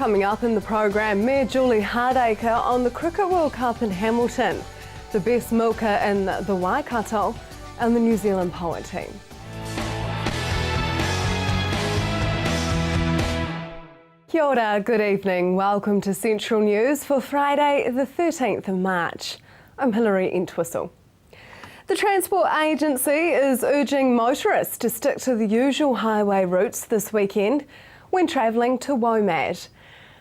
Coming up in the program, Mayor Julie Hardacre on the Cricket World Cup in Hamilton, the best milker in the Waikato and the New Zealand poet team. Kia ora, good evening. Welcome to Central News for Friday the 13th of March. I'm Hilary Entwistle. The Transport Agency is urging motorists to stick to the usual highway routes this weekend when travelling to WOMAD.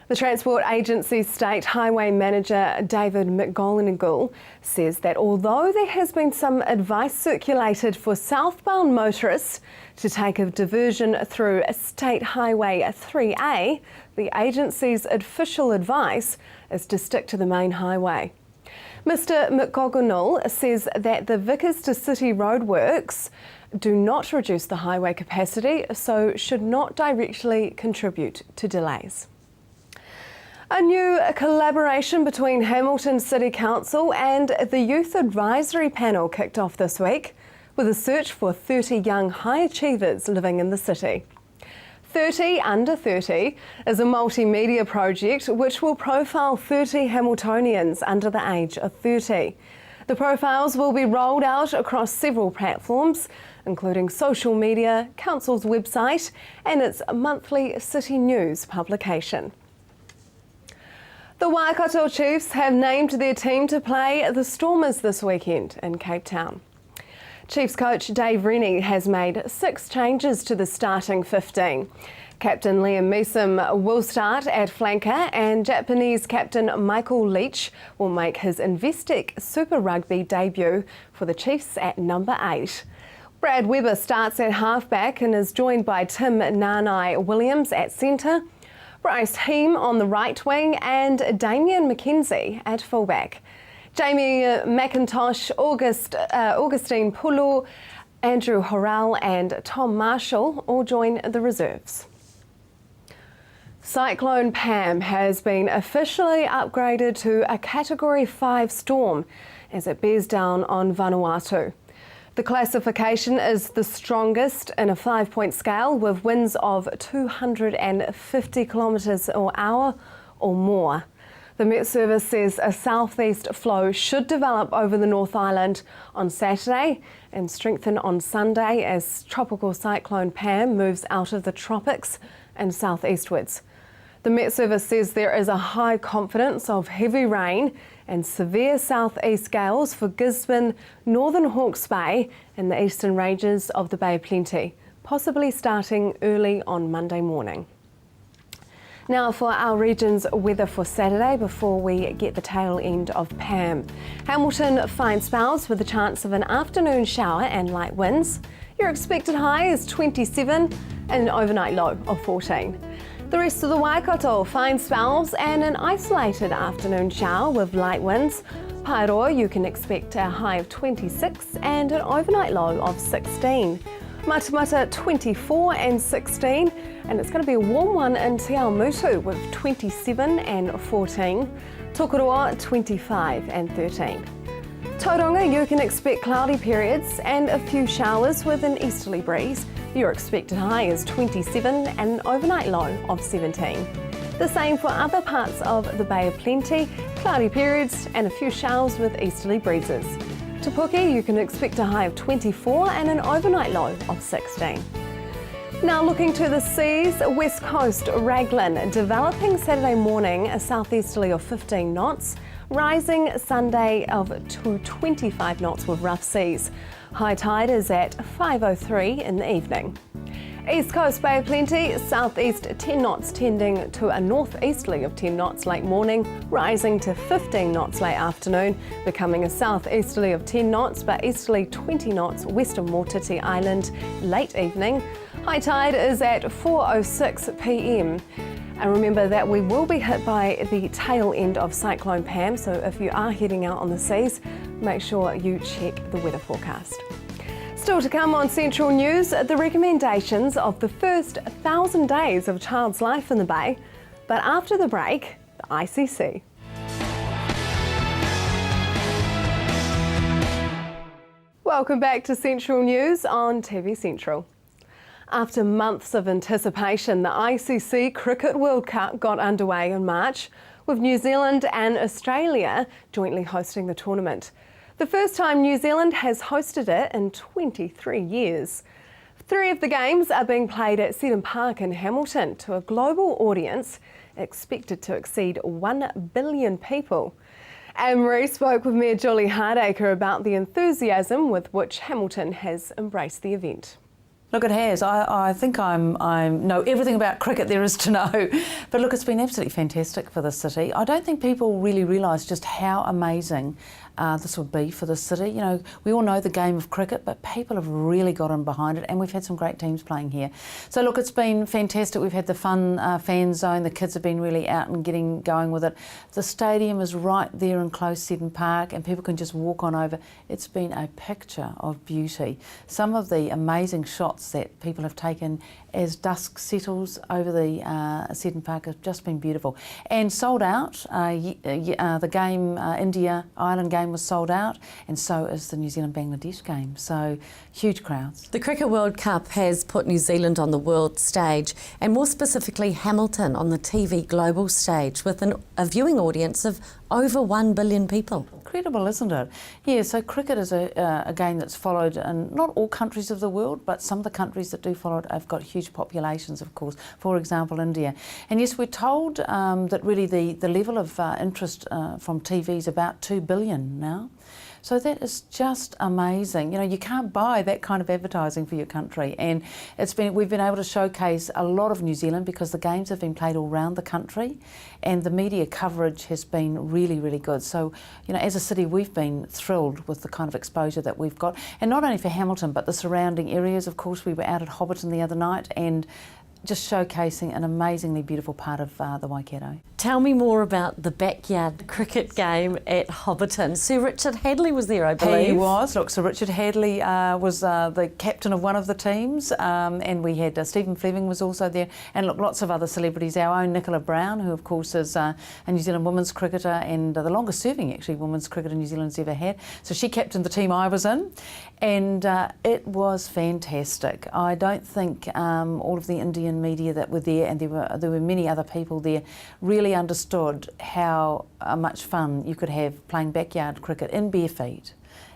The Transport Agency's State Highway Manager David McGonigal says that although there has been some advice circulated for southbound motorists to take a diversion through State Highway 3A, the agency's official advice is to stick to the main highway. Mr McGonigal says that the Vickers to City roadworks do not reduce the highway capacity, so should not directly contribute to delays. A new collaboration between Hamilton City Council and the Youth Advisory Panel kicked off this week with a search for 30 young high achievers living in the city. 30 Under 30 is a multimedia project which will profile 30 Hamiltonians under the age of 30. The profiles will be rolled out across several platforms, including social media, Council's website and its monthly City News publication. The Waikato Chiefs have named their team to play the Stormers this weekend in Cape Town. Chiefs coach Dave Rennie has made 6 changes to the starting 15. Captain Liam Measam will start at flanker and Japanese captain Michael Leach will make his Investec Super Rugby debut for the Chiefs at number 8. Brad Weber starts at halfback and is joined by Tim Nanai Williams at centre, Bryce Heem on the right wing and Damien McKenzie at fullback. Jamie McIntosh, Augustine Pulu, Andrew Horrell and Tom Marshall all join the reserves. Cyclone Pam has been officially upgraded to a Category 5 storm as it bears down on Vanuatu. The classification is the strongest in a 5-point scale with winds of 250 kilometres per hour or more. The Met Service says a southeast flow should develop over the North Island on Saturday and strengthen on Sunday as Tropical Cyclone Pam moves out of the tropics and southeastwards. The Met Service says there is a high confidence of heavy rain and severe southeast gales for Gisborne, Northern Hawke's Bay and the eastern ranges of the Bay of Plenty, possibly starting early on Monday morning. Now for our region's weather for Saturday before we get the tail end of Pam. Hamilton, fine spells with a chance of an afternoon shower and light winds. Your expected high is 27 and an overnight low of 14. The rest of the Waikato, fine spells and an isolated afternoon shower with light winds. Paeroa, you can expect a high of 26 and an overnight low of 16. Matamata 24 and 16, and it's going to be a warm one in Te Awamutu with 27 and 14. Tokoroa 25 and 13. Tauranga, you can expect cloudy periods and a few showers with an easterly breeze. Your expected high is 27 and an overnight low of 17. The same for other parts of the Bay of Plenty, cloudy periods and a few showers with easterly breezes. Te Puke, you can expect a high of 24 and an overnight low of 16. Now looking to the seas, West Coast Raglan developing Saturday morning a southeasterly of 15 knots, rising Sunday to 25 knots with rough seas. High tide is at 5:03 in the evening. East Coast Bay of Plenty, southeast 10 knots tending to a northeasterly of 10 knots late morning, rising to 15 knots late afternoon, becoming a southeasterly of 10 knots but easterly 20 knots west of Motiti Island late evening. High tide is at 4:06 p.m. And remember that we will be hit by the tail end of Cyclone Pam, so if you are heading out on the seas, make sure you check the weather forecast. Still to come on Central News, the recommendations of the first 1,000 days of a child's life in the Bay. But after the break, the ICC. Welcome back to Central News on TV Central. After months of anticipation, the ICC Cricket World Cup got underway in March, with New Zealand and Australia jointly hosting the tournament. The first time New Zealand has hosted it in 23 years. 3 of the games are being played at Seddon Park in Hamilton to a global audience expected to exceed 1 billion people. Anne-Marie spoke with Mayor Julie Hardacre about the enthusiasm with which Hamilton has embraced the event. Look, it has. I think I know everything about cricket there is to know. But look, it's been absolutely fantastic for the city. I don't think people really realise just how amazing this would be for the city. You know, we all know the game of cricket, but people have really gotten behind it, and we've had some great teams playing here. So look, it's been fantastic. We've had the fun fan zone. The kids have been really out and getting going with it. The stadium is right there in close Seddon Park, and people can just walk on over. It's been a picture of beauty. Some of the amazing shots that people have taken as dusk settles over the Seddon Park have just been beautiful. And sold out. The game, India-Ireland game was sold out, and so is the New Zealand-Bangladesh game. So huge crowds. The Cricket World Cup has put New Zealand on the world stage, and more specifically Hamilton on the TV global stage, with a viewing audience of over 1 billion people. Incredible, isn't it? Yeah, so cricket is a game that's followed in not all countries of the world, but some of the countries that do follow it have got huge populations, of course. For example, India. And yes, we're told that really the level of interest from TV is about 2 billion now. So that is just amazing. You know, you can't buy that kind of advertising for your country, and we've been able to showcase a lot of New Zealand because the games have been played all around the country, and the media coverage has been really, really good. So, you know, as a city, we've been thrilled with the kind of exposure that we've got, and not only for Hamilton but the surrounding areas. Of course, we were out at Hobbiton the other night and just showcasing an amazingly beautiful part of the Waikato. Tell me more about the backyard cricket game at Hobbiton. Sir Richard Hadlee was there, I believe. He was. Look, Sir Richard Hadlee was the captain of one of the teams, and we had Stephen Fleming was also there, and look, lots of other celebrities. Our own Nicola Brown, who of course is a New Zealand women's cricketer and the longest serving actually women's cricketer New Zealand's ever had. So she captained the team I was in, and it was fantastic. I don't think all of the Indian media that were there, and there were many other people there, really understood how much fun you could have playing backyard cricket in bare feet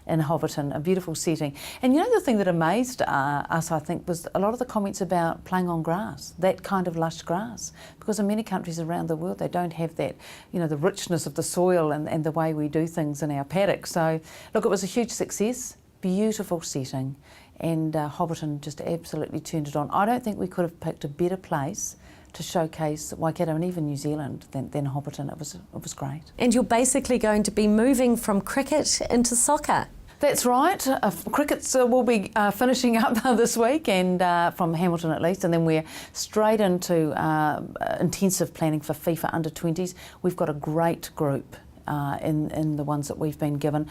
in Hobbiton, a beautiful setting. And you know, the thing that amazed us, I think, was a lot of the comments about playing on grass, that kind of lush grass, because in many countries around the world they don't have that, you know, the richness of the soil and the way we do things in our paddocks. So look, it was a huge success, beautiful setting, and Hobbiton just absolutely turned it on. I don't think we could have picked a better place to showcase Waikato and even New Zealand than Hobbiton. It was great. And you're basically going to be moving from cricket into soccer. That's right. Cricket will be finishing up this week, and from Hamilton at least, and then we're straight into intensive planning for FIFA Under-20s. We've got a great group in the ones that we've been given,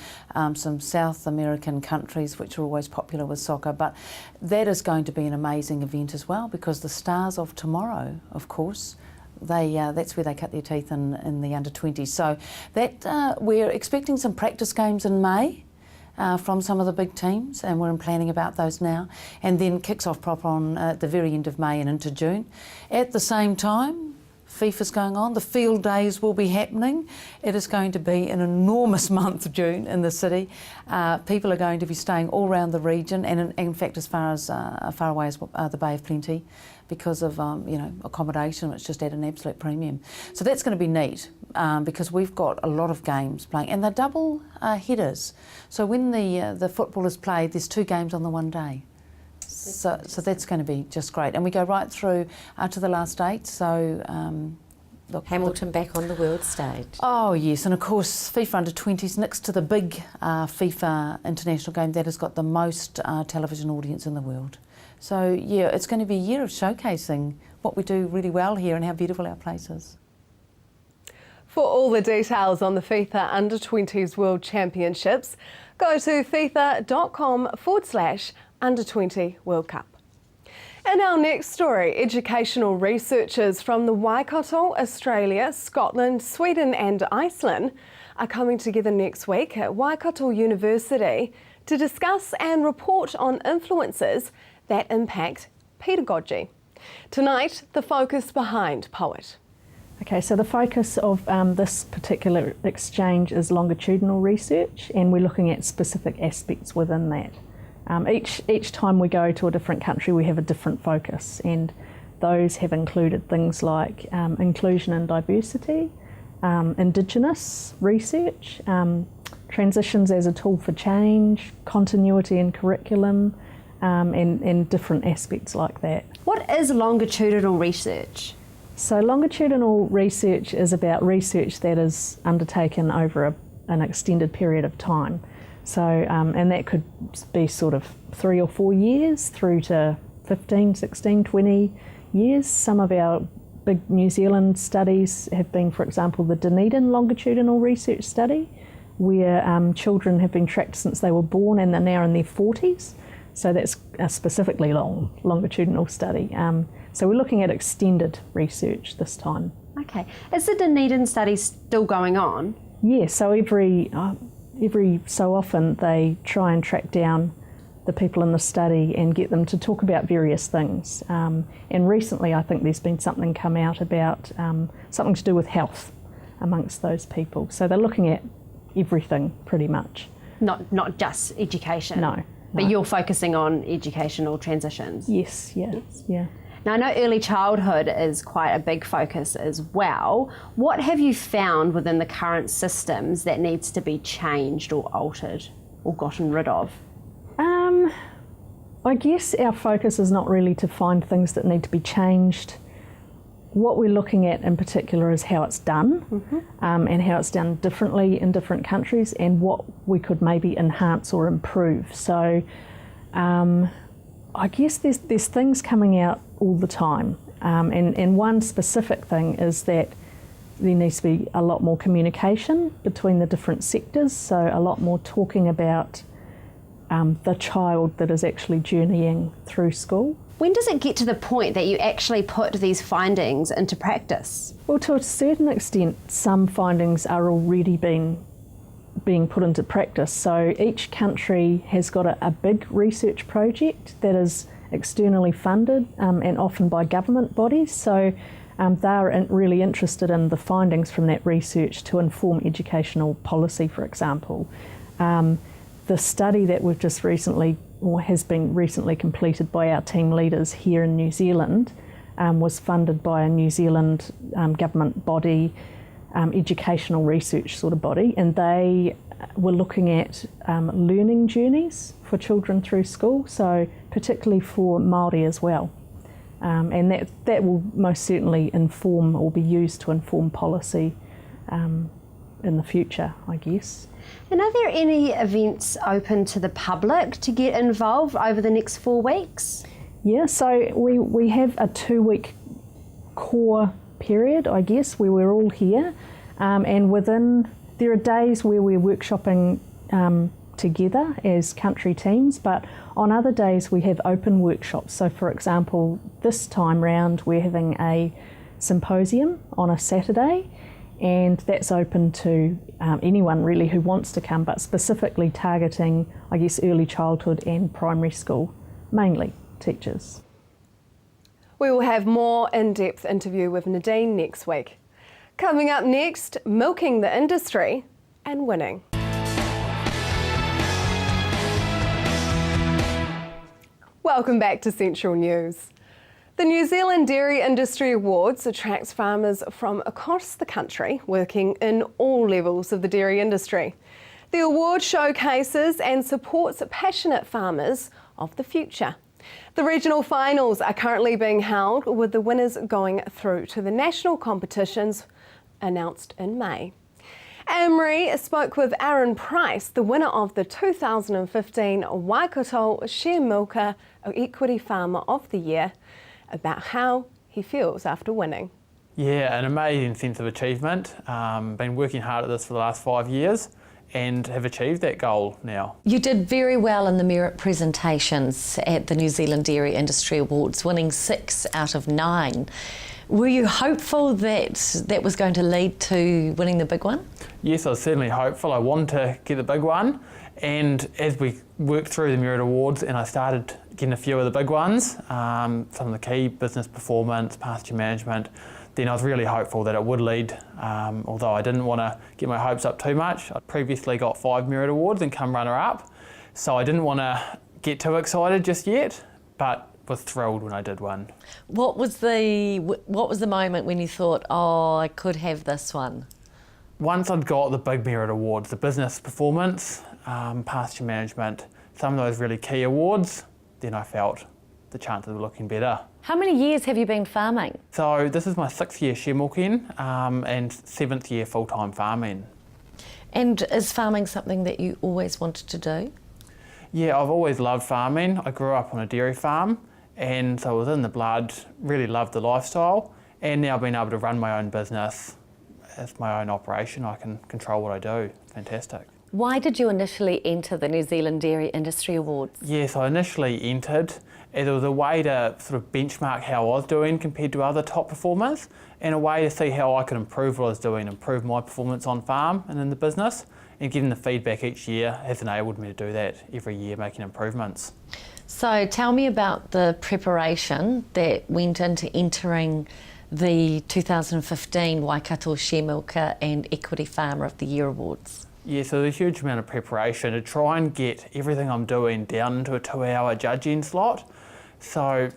some South American countries which are always popular with soccer, but that is going to be an amazing event as well, because the stars of tomorrow, of course, that's where they cut their teeth in the Under-20s. So that we're expecting some practice games in May from some of the big teams, and we're planning about those now, and then kicks off proper on at the very end of May and into June. At the same time, FIFA's going on, the field days will be happening. It is going to be an enormous month of June in the city. People are going to be staying all around the region, and in fact as far away as the Bay of Plenty, because of you know, accommodation, which just at an absolute premium. So that's going to be neat, because we've got a lot of games playing, and they're double headers. So when the football is played, there's 2 games on the one day. So that's going to be just great, and we go right through to the last 8. So look, Hamilton back on the world stage. Oh yes, and of course FIFA Under-20s next to the big FIFA international game that has got the most television audience in the world. So yeah, it's going to be a year of showcasing what we do really well here and how beautiful our place is. For all the details on the FIFA Under-20s World Championships, go to fifa.com/Under-20 World Cup. In our next story, educational researchers from the Waikato, Australia, Scotland, Sweden and Iceland are coming together next week at Waikato University to discuss and report on influences that impact pedagogy. Tonight, the focus behind POET. Okay, so the focus of this particular exchange is longitudinal research, and we're looking at specific aspects within that. Each time we go to a different country, we have a different focus, and those have included things like inclusion and diversity, Indigenous research, transitions as a tool for change, continuity in curriculum, and different aspects like that. What is longitudinal research? So longitudinal research is about research that is undertaken over an extended period of time. So, and that could be sort of 3 or 4 years through to 15, 16, 20 years. Some of our big New Zealand studies have been, for example, the Dunedin longitudinal research study, where children have been tracked since they were born and they're now in their 40s. So that's a specifically longitudinal study. So we're looking at extended research this time. Okay. Is the Dunedin study still going on? Yeah, so every so often they try and track down the people in the study and get them to talk about various things. And recently I think there's been something come out about something to do with health amongst those people. So they're looking at everything pretty much. Not just education? No. But you're focusing on educational transitions? Yes, yeah. Now I know early childhood is quite a big focus as well. What have you found within the current systems that needs to be changed or altered or gotten rid of? I guess our focus is not really to find things that need to be changed. What we're looking at in particular is how it's done, and how it's done differently in different countries, and what we could maybe enhance or improve. So I guess there's things coming out all the time, and one specific thing is that there needs to be a lot more communication between the different sectors, so a lot more talking about the child that is actually journeying through school. When does it get to the point that you actually put these findings into practice? Well, to a certain extent, some findings are already being put into practice. So each country has got a big research project that is externally funded and often by government bodies. So they're really interested in the findings from that research to inform educational policy, for example. The study that we've just recently, or has been recently completed by our team leaders here in New Zealand, was funded by a New Zealand government body, educational research sort of body, and they were looking at learning journeys for children through school, so particularly for Māori as well. And that will most certainly inform or be used to inform policy in the future, I guess. And are there any events open to the public to get involved over the next 4 weeks? Yeah, so we have a 2-week core period, I guess, where we're all here, and there are days where we're workshopping together as country teams, but on other days we have open workshops. So for example, this time round we're having a symposium on a Saturday, and that's open to anyone really who wants to come, but specifically targeting, I guess, early childhood and primary school, mainly teachers. We will have more in-depth interview with Nadine next week. Coming up next, milking the industry and winning. Welcome back to Central News. The New Zealand Dairy Industry Awards attracts farmers from across the country working in all levels of the dairy industry. The award showcases and supports passionate farmers of the future. The regional finals are currently being held, with the winners going through to the national competitions announced in May. Anne-Marie spoke with Aaron Price, the winner of the 2015 Waikato Share Milker Equity Farmer of the Year, about how he feels after winning. Yeah, an amazing sense of achievement. Been working hard at this for the last 5 years and have achieved that goal now. You did very well in the merit presentations at the New Zealand Dairy Industry Awards, winning 6 out of 9. Were you hopeful that that was going to lead to winning the big one? Yes, I was certainly hopeful. I wanted to get the big one, and as we worked through the merit awards and I started getting a few of the big ones, some of the key business performance, pasture management, then I was really hopeful that it would lead, although I didn't want to get my hopes up too much. I'd previously got 5 Merit Awards and come runner-up, so I didn't want to get too excited just yet, but was thrilled when I did one. What was the moment when you thought, oh, I could have this one? Once I'd got the big Merit Awards, the business performance, pasture management, some of those really key awards, then I felt the chances were looking better. How many years have you been farming? So this is my 6th year share milking and 7th year full-time farming. And is farming something that you always wanted to do? Yeah, I've always loved farming. I grew up on a dairy farm, and so it was in the blood, really loved the lifestyle, and now being able to run my own business as my own operation, I can control what I do. Fantastic. Why did you initially enter the New Zealand Dairy Industry Awards? Yes, I initially entered as it was a way to sort of benchmark how I was doing compared to other top performers, and a way to see how I could improve what I was doing, improve my performance on farm and in the business, and getting the feedback each year has enabled me to do that every year, making improvements. So tell me about the preparation that went into entering the 2015 Waikato Share Milker and Equity Farmer of the Year Awards. Yeah, so there's a huge amount of preparation to try and get everything I'm doing down into a 2-hour judging slot. So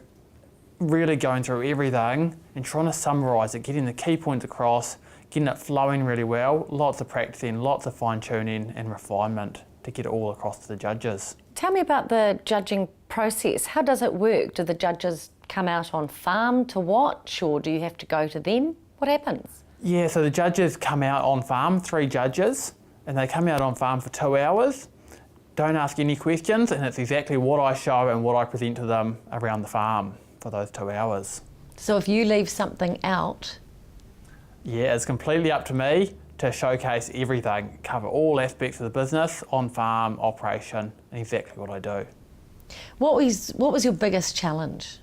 really going through everything and trying to summarise it, getting the key points across, getting it flowing really well, lots of practicing, lots of fine-tuning and refinement to get it all across to the judges. Tell me about the judging process. How does it work? Do the judges come out on farm to watch, or do you have to go to them? What happens? Yeah, so the judges come out on farm, 3 judges, and they come out on farm for 2 hours, don't ask any questions, and it's exactly what I show and what I present to them around the farm for those 2 hours. So if you leave something out... Yeah, it's completely up to me to showcase everything, cover all aspects of the business, on farm, operation, and exactly what I do. What was your biggest challenge?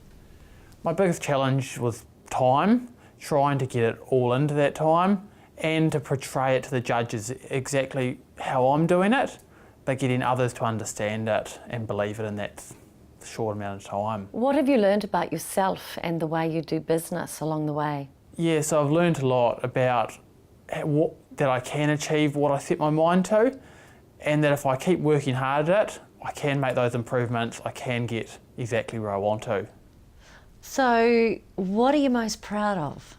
My biggest challenge was time, trying to get it all into that time and to portray it to the judges exactly how I'm doing it, but getting others to understand it and believe it in that short amount of time. What have you learned about yourself and the way you do business along the way? Yeah, so I've learned a lot about that I can achieve what I set my mind to, and that if I keep working hard at it, I can make those improvements, I can get exactly where I want to. So what are you most proud of?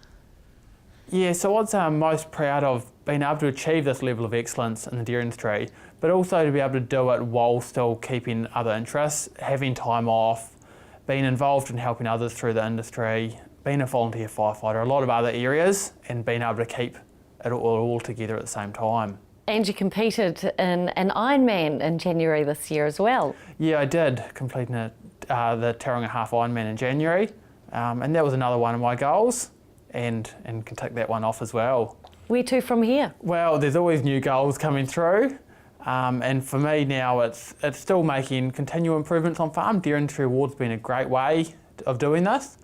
Yeah, so I'd say I'm most proud of being able to achieve this level of excellence in the dairy industry, but also to be able to do it while still keeping other interests, having time off, being involved in helping others through the industry, being a volunteer firefighter, a lot of other areas, and being able to keep it all together at the same time. And you competed in an Ironman in January this year as well. Yeah, I did, completing the Tauranga Half Ironman in January, and that was another one of my goals, and can tick that one off as well. Where to from here? Well, there's always new goals coming through, and for me now it's still making continual improvements on farm. Dairy Industry Awards been a great way of doing this,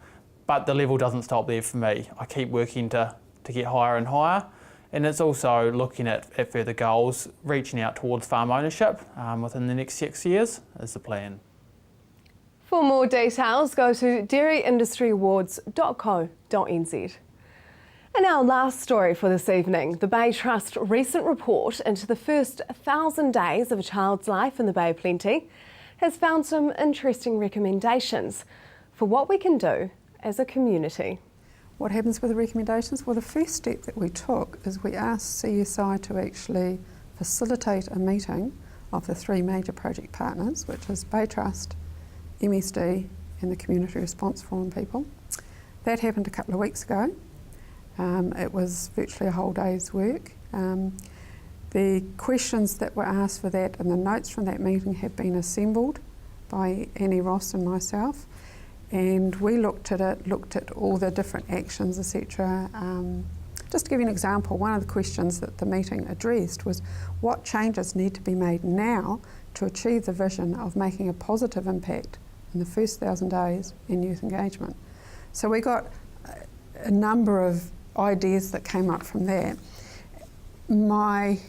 but the level doesn't stop there for me. I keep working to get higher and higher, and it's also looking at further goals, reaching out towards farm ownership within the next 6 years is the plan. For more details, go to dairyindustryawards.co.nz. And our last story for this evening, the Bay Trust recent report into the first 1,000 days of a child's life in the Bay of Plenty has found some interesting recommendations for what we can do as a community. What happens with the recommendations? Well, the first step that we took is we asked CSI to actually facilitate a meeting of the 3 major project partners, which is Bay Trust, MSD and the Community Response Forum people. That happened a couple of weeks ago. It was virtually a whole day's work. The questions that were asked for that and the notes from that meeting have been assembled by Annie Ross and myself, and we looked at all the different actions, etc. Just to give you an example, one of the questions that the meeting addressed was what changes need to be made now to achieve the vision of making a positive impact in the first 1,000 days in youth engagement. So we got a number of ideas that came up from that. My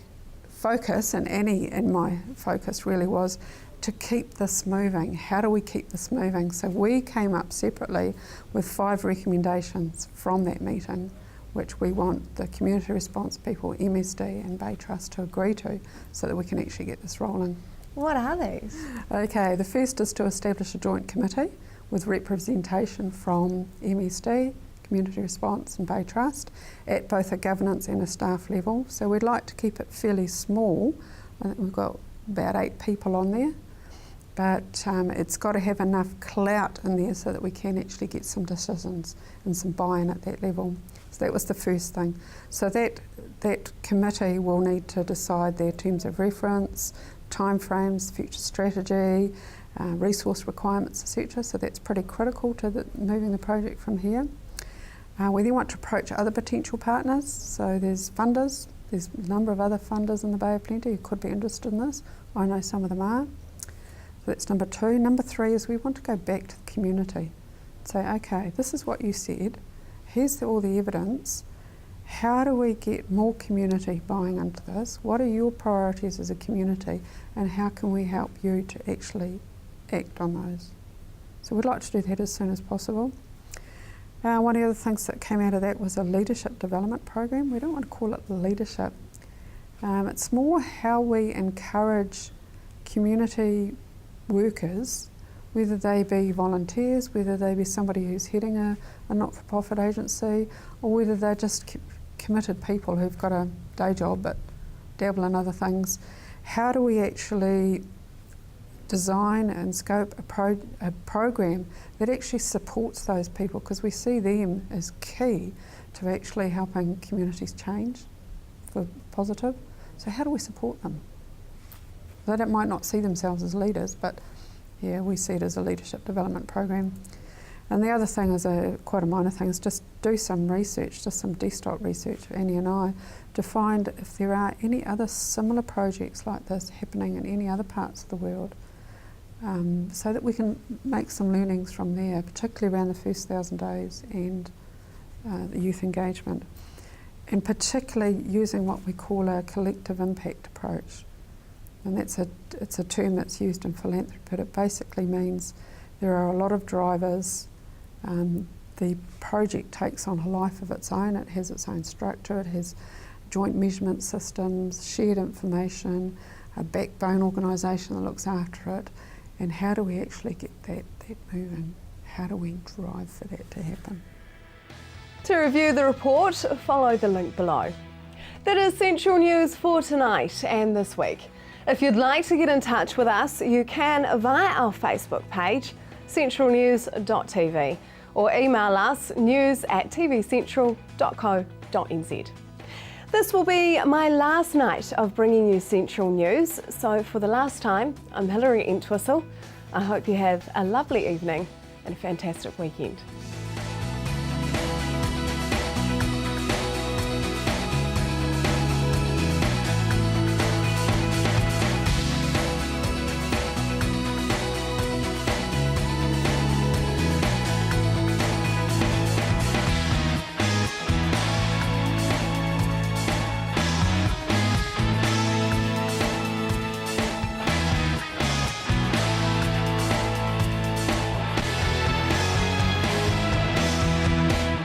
focus, and Annie and my focus really was to keep this moving. How do we keep this moving? So we came up separately with 5 recommendations from that meeting, which we want the community response people, MSD and Bay Trust to agree to, so that we can actually get this rolling. What are these? Okay, the first is to establish a joint committee with representation from MSD, Community Response and Bay Trust at both a governance and a staff level. So we'd like to keep it fairly small. I think we've got about 8 people on there, but it's got to have enough clout in there so that we can actually get some decisions and some buy-in at that level. So that was the first thing. So that committee will need to decide their terms of reference, timeframes, future strategy, resource requirements, etc. So that's pretty critical to moving the project from here. We then want to approach other potential partners. So there's funders. There's a number of other funders in the Bay of Plenty who could be interested in this. I know some of them are. So that's number 2. Number 3 is we want to go back to the community. Say, okay, this is what you said. Here's all the evidence. How do we get more community buying into this? What are your priorities as a community, and how can we help you to actually act on those? So we'd like to do that as soon as possible. One of the other things that came out of that was a leadership development program. We don't want to call it leadership. It's more how we encourage community workers, whether they be volunteers, whether they be somebody who's heading a not-for-profit agency, or whether they're just committed people who've got a day job but dabble in other things. How do we actually design and scope a program that actually supports those people, because we see them as key to actually helping communities change for positive. So how do we support them? They might not see themselves as leaders, but yeah, we see it as a leadership development program. And the other thing is quite a minor thing, is just do some research, just some desktop research, Annie and I, to find if there are any other similar projects like this happening in any other parts of the world, so that we can make some learnings from there, particularly around the first 1,000 days and the youth engagement, and particularly using what we call a collective impact approach. And it's a term that's used in philanthropy, but it basically means there are a lot of drivers. The project takes on a life of its own. It has its own structure. It has joint measurement systems, shared information, a backbone organisation that looks after it. And how do we actually get that moving? How do we drive for that to happen? To review the report, follow the link below. That is Central News for tonight and this week. If you'd like to get in touch with us, you can via our Facebook page, centralnews.tv, or email us news@tvcentral.co.nz. This will be my last night of bringing you Central News, so for the last time, I'm Hilary Entwistle. I hope you have a lovely evening and a fantastic weekend.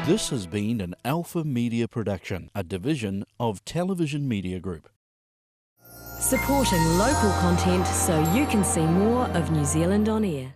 This has been an Alpha Media production, a division of Television Media Group. Supporting local content so you can see more of New Zealand on air.